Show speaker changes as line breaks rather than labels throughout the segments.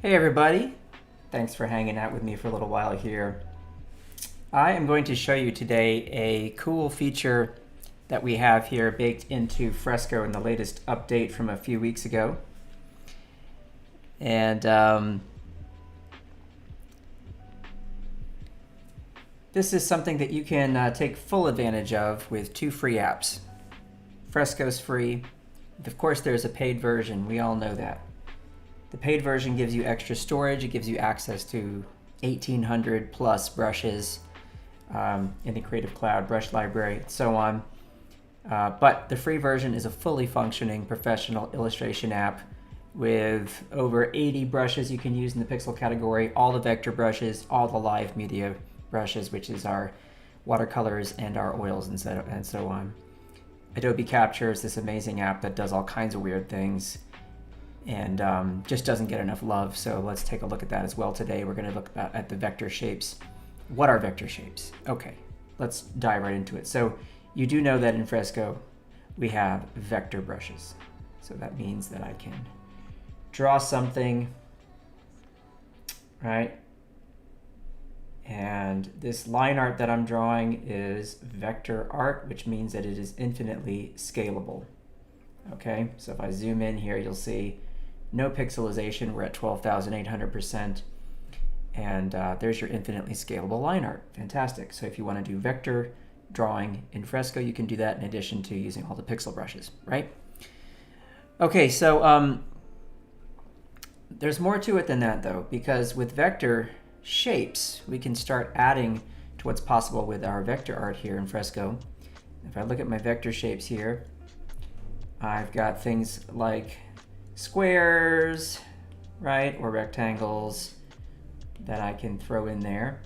Hey everybody, thanks for hanging out with me for a little while here. I am going to show you today a cool feature that we have here baked into Fresco in the latest update from a few weeks ago. And this is something that you can take full advantage of with two free apps. Fresco's free. Of course, there's a paid version. We all know that. The paid version gives you extra storage. It gives you access to 1,800 plus brushes in the Creative Cloud brush library, and so on. But the free version is a fully functioning professional illustration app with over 80 brushes you can use in the pixel category, all the vector brushes, all the live media brushes, which is our watercolors and our oils and so on. Adobe Capture is this amazing app that does all kinds of weird things and just doesn't get enough love. So let's take a look at that as well today. We're going to look at the vector shapes. What are vector shapes? Okay, let's dive right into it. So you do know that in Fresco we have vector brushes. So that means that I can draw something, right? And this line art that I'm drawing is vector art, which means that it is infinitely scalable. Okay, so if I zoom in here, you'll see no pixelization. We're at 12,800%. And there's your infinitely scalable line art. Fantastic. So if you want to do vector drawing in Fresco, you can do that in addition to using all the pixel brushes, right? Okay, so there's more to it than that, though, because with vector shapes, we can start adding to what's possible with our vector art here in Fresco. If I look at my vector shapes here, I've got things like squares, right, or rectangles that I can throw in there.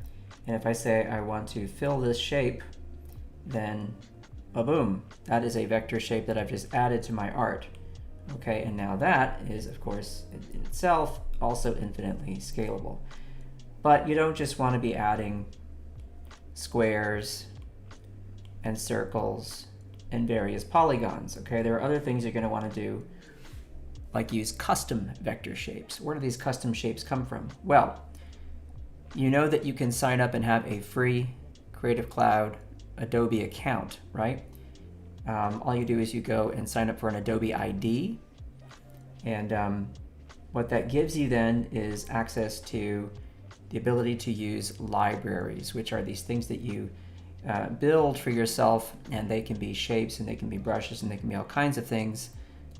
And if I say I want to fill this shape, then ba-boom, that is a vector shape that I've just added to my art. Okay, and now that is, of course, in itself also infinitely scalable. But you don't just want to be adding squares and circles and various polygons, okay? There are other things you're going to want to do, like use custom vector shapes. Where do these custom shapes come from? Well, you know that you can sign up and have a free Creative Cloud Adobe account, right? All you do is you go and sign up for an Adobe ID, and what that gives you then is access to the ability to use libraries, which are these things that you build for yourself, and they can be shapes, and they can be brushes, and they can be all kinds of things,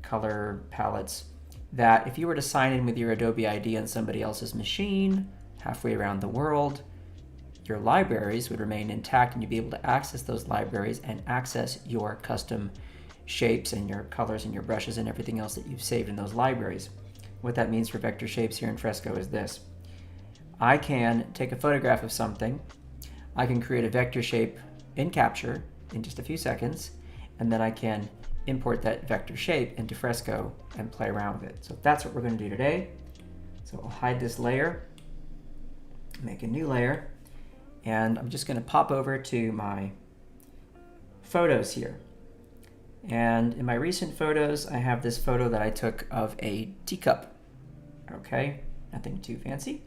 color palettes, that if you were to sign in with your Adobe ID on somebody else's machine halfway around the world, your libraries would remain intact, and you'd be able to access those libraries and access your custom shapes and your colors and your brushes and everything else that you've saved in those libraries. What that means for vector shapes here in Fresco is this. I can take a photograph of something, I can create a vector shape in Capture in just a few seconds, and then I can import that vector shape into Fresco and play around with it. So that's what we're going to do today. So I'll hide this layer, make a new layer, and I'm just going to pop over to my photos here. And in my recent photos, I have this photo that I took of a teacup. Okay, nothing too fancy.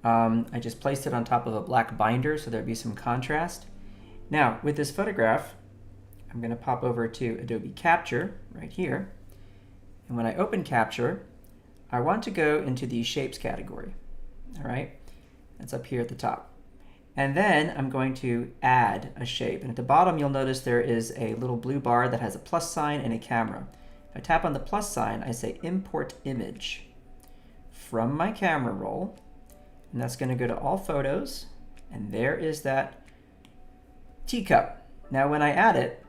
I just placed it on top of a black binder so there'd be some contrast. Now, with this photograph, I'm going to pop over to Adobe Capture right here. And when I open Capture, I want to go into the Shapes category. All right, that's up here at the top. And then I'm going to add a shape. And at the bottom, you'll notice there is a little blue bar that has a plus sign and a camera. If I tap on the plus sign, I say Import Image from my camera roll. And that's going to go to all photos. And there is that teacup. Now, when I add it,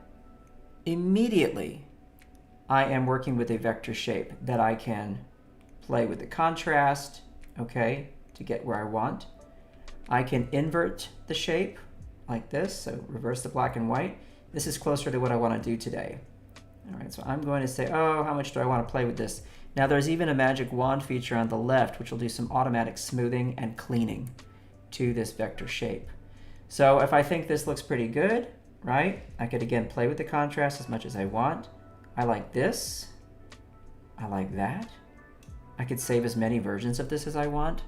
immediately I am working with a vector shape that I can play with the contrast, okay, to get where I want. I can invert the shape like this, so reverse the black and white. This is closer to what I want to do today. All right, so I'm going to say, oh, how much do I want to play with this? Now there's even a magic wand feature on the left, which will do some automatic smoothing and cleaning to this vector shape. So if I think this looks pretty good, right, I could again play with the contrast as much as I want. I like this. I like that. I could save as many versions of this as I want.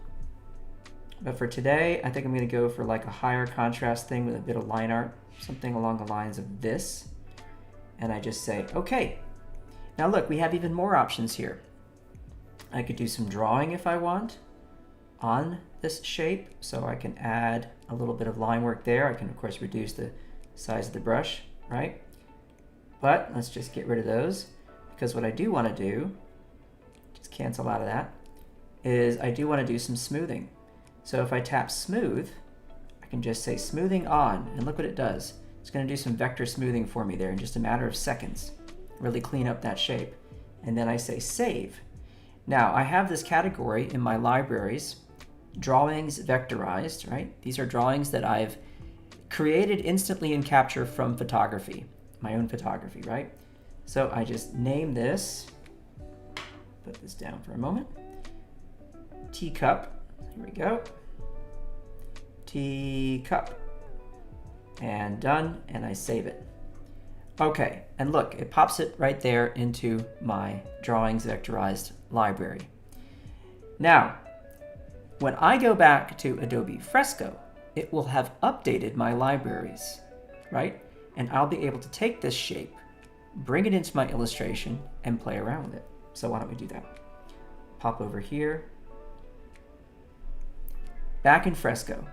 But for today, I think I'm going to go for like a higher contrast thing with a bit of line art, something along the lines of this. And I just say, okay. Now look, we have even more options here. I could do some drawing if I want on this shape. So I can add a little bit of line work there. I can, of course, reduce the size of the brush, right? But let's just get rid of those, because what I do want to do, just cancel out of that, is I do want to do some smoothing. So if I tap smooth, I can just say smoothing on, and look what it does. It's going to do some vector smoothing for me there in just a matter of seconds. Really clean up that shape. And then I say save. Now I have this category in my libraries, drawings vectorized, right? These are drawings that I've created instantly in Capture from photography, my own photography, right? So I just name this, put this down for a moment, teacup. Here we go. Teacup. And done, and I save it. Okay, and look, it pops it right there into my drawings vectorized library. Now, when I go back to Adobe Fresco, it will have updated my libraries, right? And I'll be able to take this shape, bring it into my illustration, and play around with it. So why don't we do that? Pop over here. Back in Fresco.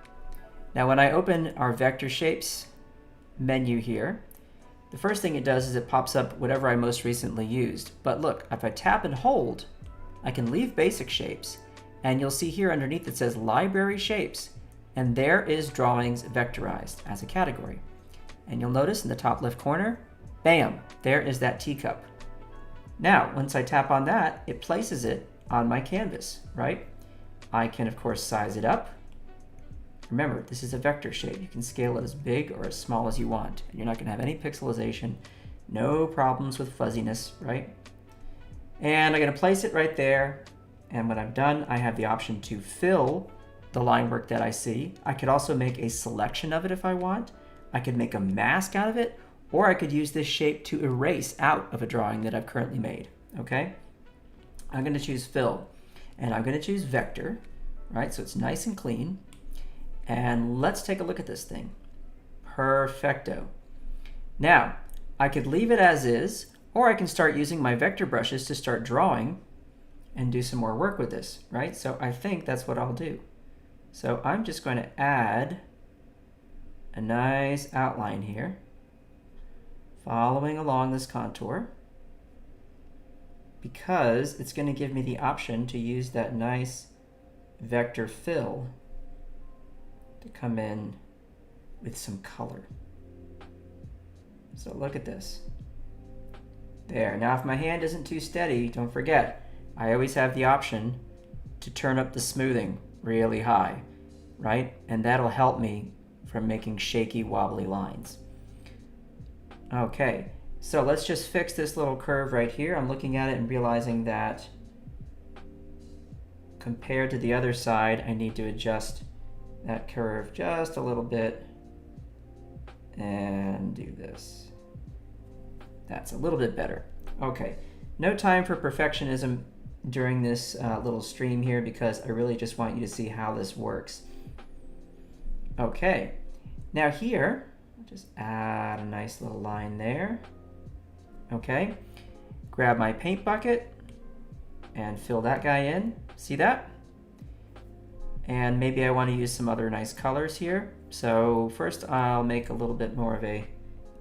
Now when I open our vector shapes menu here, the first thing it does is it pops up whatever I most recently used. But look, if I tap and hold, I can leave basic shapes, and you'll see here underneath it says library shapes, and there is drawings vectorized as a category. And you'll notice in the top left corner, bam, there is that teacup. Now, once I tap on that, it places it on my canvas, right? I can, of course, size it up. Remember, this is a vector shape. You can scale it as big or as small as you want, and you're not going to have any pixelization, no problems with fuzziness, right? And I'm going to place it right there, and when I'm done, I have the option to fill the line work that I see. I could also make a selection of it if I want. I could make a mask out of it, or I could use this shape to erase out of a drawing that I've currently made, okay? I'm going to choose fill, and I'm going to choose vector, right? So it's nice and clean. And let's take a look at this thing. Perfecto. Now, I could leave it as is, or I can start using my vector brushes to start drawing and do some more work with this, right? So I think that's what I'll do. So I'm just going to add a nice outline here, following along this contour, because it's going to give me the option to use that nice vector fill to come in with some color. So look at this. There. Now if my hand isn't too steady, don't forget, I always have the option to turn up the smoothing really high, right? And that'll help me from making shaky, wobbly lines. Okay, so let's just fix this little curve right here. I'm looking at it and realizing that compared to the other side, I need to adjust that curve just a little bit and do this. That's a little bit better. Okay, no time for perfectionism during this little stream here, because I really just want you to see how this works. Okay, now here, I'll just add a nice little line there. Okay, grab my paint bucket and fill that guy in. See that? And maybe I want to use some other nice colors here. So first I'll make a little bit more of a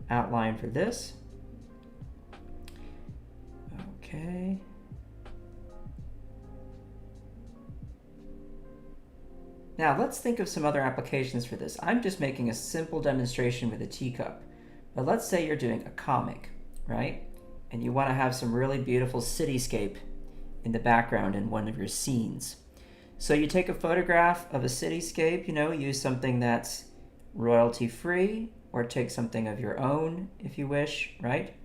outline for this. Okay. Now let's think of some other applications for this. I'm just making a simple demonstration with a teacup. But let's say you're doing a comic, right? And you want to have some really beautiful cityscape in the background in one of your scenes. So you take a photograph of a cityscape, you know, use something that's royalty free, or take something of your own if you wish, right?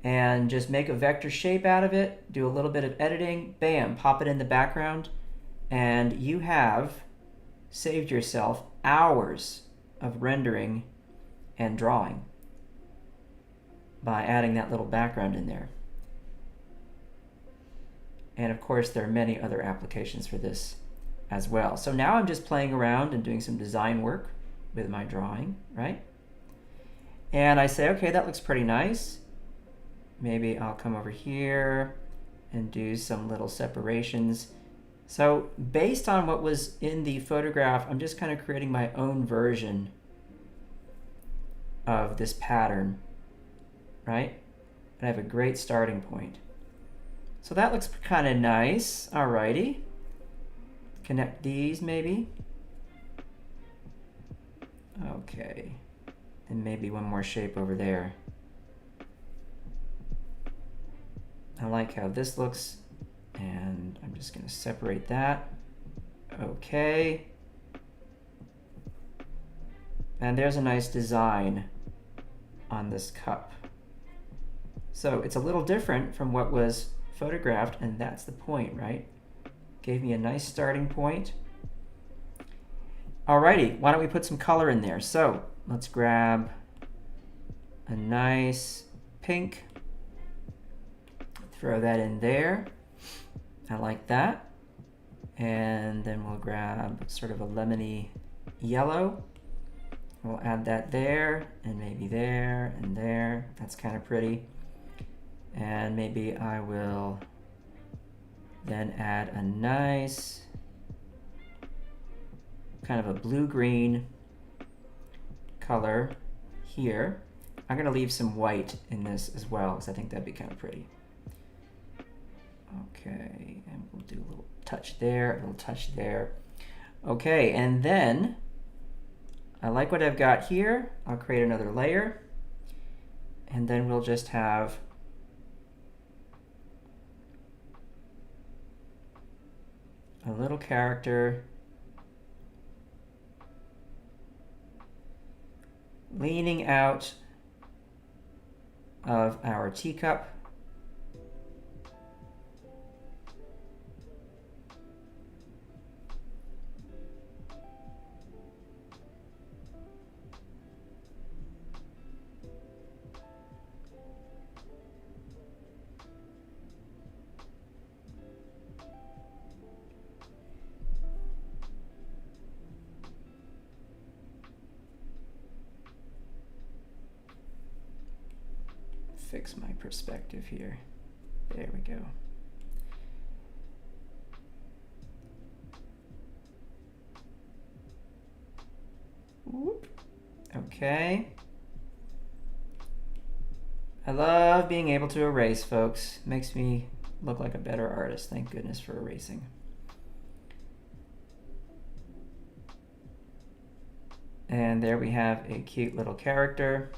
And just make a vector shape out of it, do a little bit of editing, bam, pop it in the background, and you have saved yourself hours of rendering and drawing by adding that little background in there. And of course, there are many other applications for this as well. So now I'm just playing around and doing some design work with my drawing, right? And I say, okay, that looks pretty nice. Maybe I'll come over here and do some little separations. So based on what was in the photograph, I'm just kind of creating my own version of this pattern, right? And I have a great starting point. So that looks kind of nice. Alrighty. Connect these maybe. Okay. And maybe one more shape over there. I like how this looks, and I'm just going to separate that. Okay. And there's a nice design on this cup. So it's a little different from what was photographed, and that's the point, right? Gave me a nice starting point. Alrighty, why don't we put some color in there? So let's grab a nice pink, throw that in there. I like that. And then we'll grab sort of a lemony yellow. We'll add that there, and maybe there, and there. That's kind of pretty. And maybe I will then add a nice kind of a blue-green color here. I'm going to leave some white in this as well, because I think that'd be kind of pretty. Okay, and we'll do a little touch there, a little touch there. Okay, and then I like what I've got here. I'll create another layer, and then we'll just have a little character leaning out of our teacup. Fix my perspective here. There we go. Whoop. Okay. I love being able to erase, folks. Makes me look like a better artist. Thank goodness for erasing. And there we have a cute little character.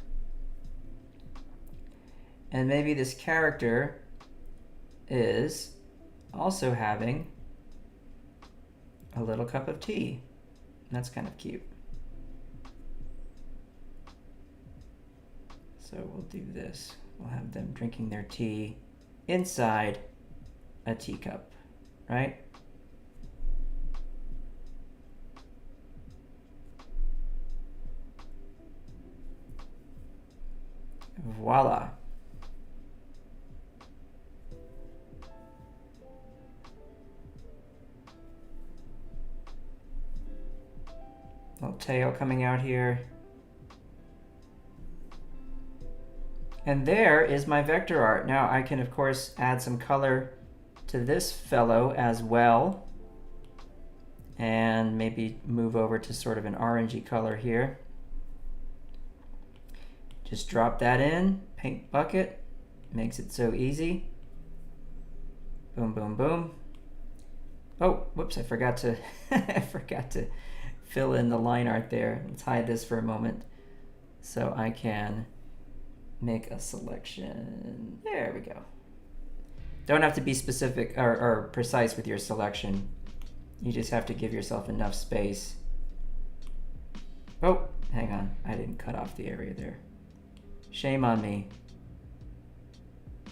And maybe this character is also having a little cup of tea. That's kind of cute. So we'll do this. We'll have them drinking their tea inside a teacup, right? Voila. Little tail coming out here. And there is my vector art. Now I can, of course, add some color to this fellow as well. And maybe move over to sort of an orangey color here. Just drop that in, paint bucket. Makes it so easy. Boom, boom, boom. Oh, whoops, I forgot to I forgot to fill in the line art there. Let's hide this for a moment so I can make a selection. There we go. Don't have to be specific or precise with your selection. You just have to give yourself enough space. Oh, hang on. I didn't cut off the area there. Shame on me.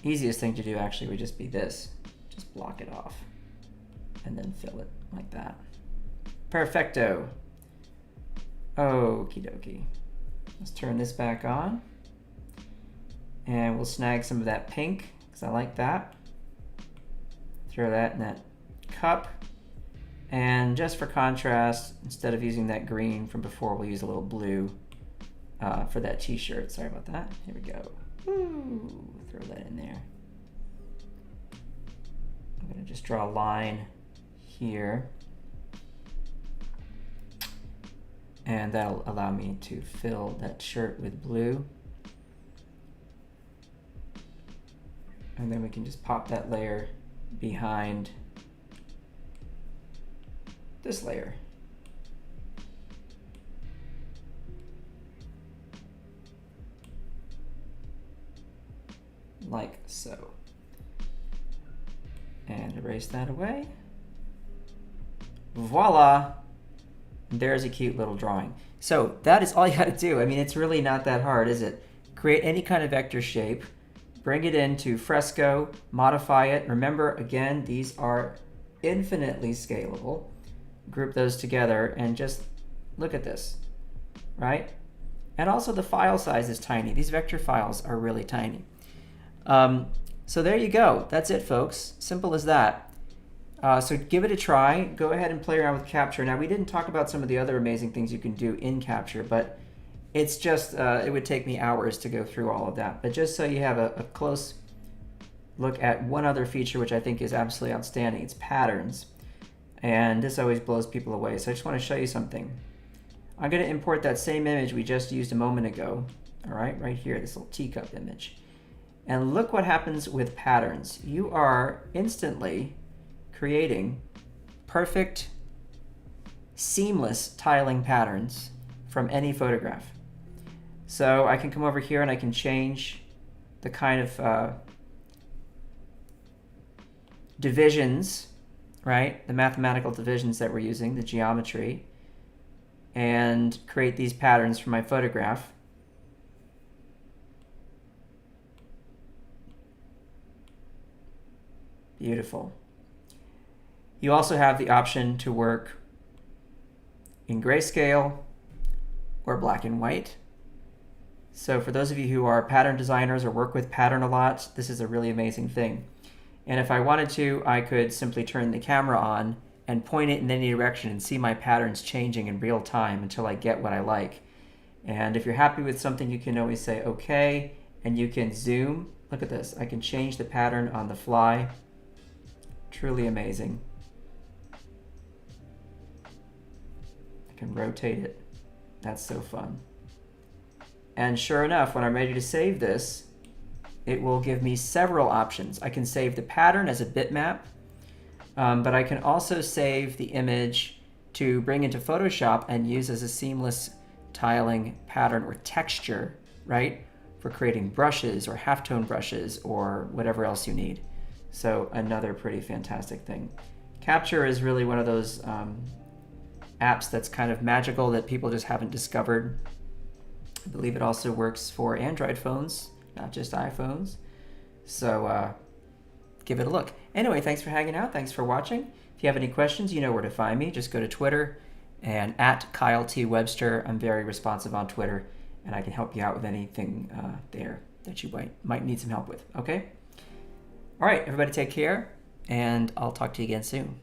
Easiest thing to do actually would just be this. Just block it off and then fill it like that. Perfecto. Okie dokie. Let's turn this back on. And we'll snag some of that pink, because I like that. throw that in that cup. And just for contrast, instead of using that green from before, we'll use a little blue for that t-shirt. Sorry about that. Here we go. Woo, throw that in there. I'm going to just draw a line here. And that'll allow me to fill that shirt with blue. And then we can just pop that layer behind this layer. Like so. And erase that away. Voila! There's a cute little drawing. So that is all you got to do. I mean, it's really not that hard, is it? Create any kind of vector shape, bring it into Fresco, modify it. Remember, again, these are infinitely scalable. Group those together and just look at this, right? And also the file size is tiny. These vector files are really tiny. So there you go. That's it, folks. Simple as that. So give it a try. Go ahead and play around with Capture. Now, we didn't talk about some of the other amazing things you can do in Capture, but it's just, it would take me hours to go through all of that. But just so you have a close look at one other feature, which I think is absolutely outstanding, it's patterns. And this always blows people away. So I just want to show you something. I'm going to import that same image we just used a moment ago. All right here, this little teacup image. And look what happens with patterns. You are instantly creating perfect, seamless tiling patterns from any photograph. So I can come over here and I can change the kind of divisions, right? The mathematical divisions that we're using, the geometry, and create these patterns for my photograph. Beautiful. You also have the option to work in grayscale or black and white. So for those of you who are pattern designers or work with pattern a lot, this is a really amazing thing. And if I wanted to, I could simply turn the camera on and point it in any direction and see my patterns changing in real time until I get what I like. And if you're happy with something, you can always say okay, and you can zoom. Look at this. I can change the pattern on the fly. Truly amazing. I can rotate it. That's so fun. And sure enough, when I'm ready to save this, it will give me several options. I can save the pattern as a bitmap, but I can also save the image to bring into Photoshop and use as a seamless tiling pattern or texture, right? For creating brushes or halftone brushes or whatever else you need. So another pretty fantastic thing. Capture is really one of those apps that's kind of magical that people just haven't discovered. I believe it also works for Android phones, not just iPhones. So give it a look. Anyway, thanks for hanging out. Thanks for watching. If you have any questions, you know where to find me. Just go to Twitter and @KyleTWebster. I'm very responsive on Twitter, and I can help you out with anything there that you might need some help with. Okay? All right, everybody take care, and I'll talk to you again soon.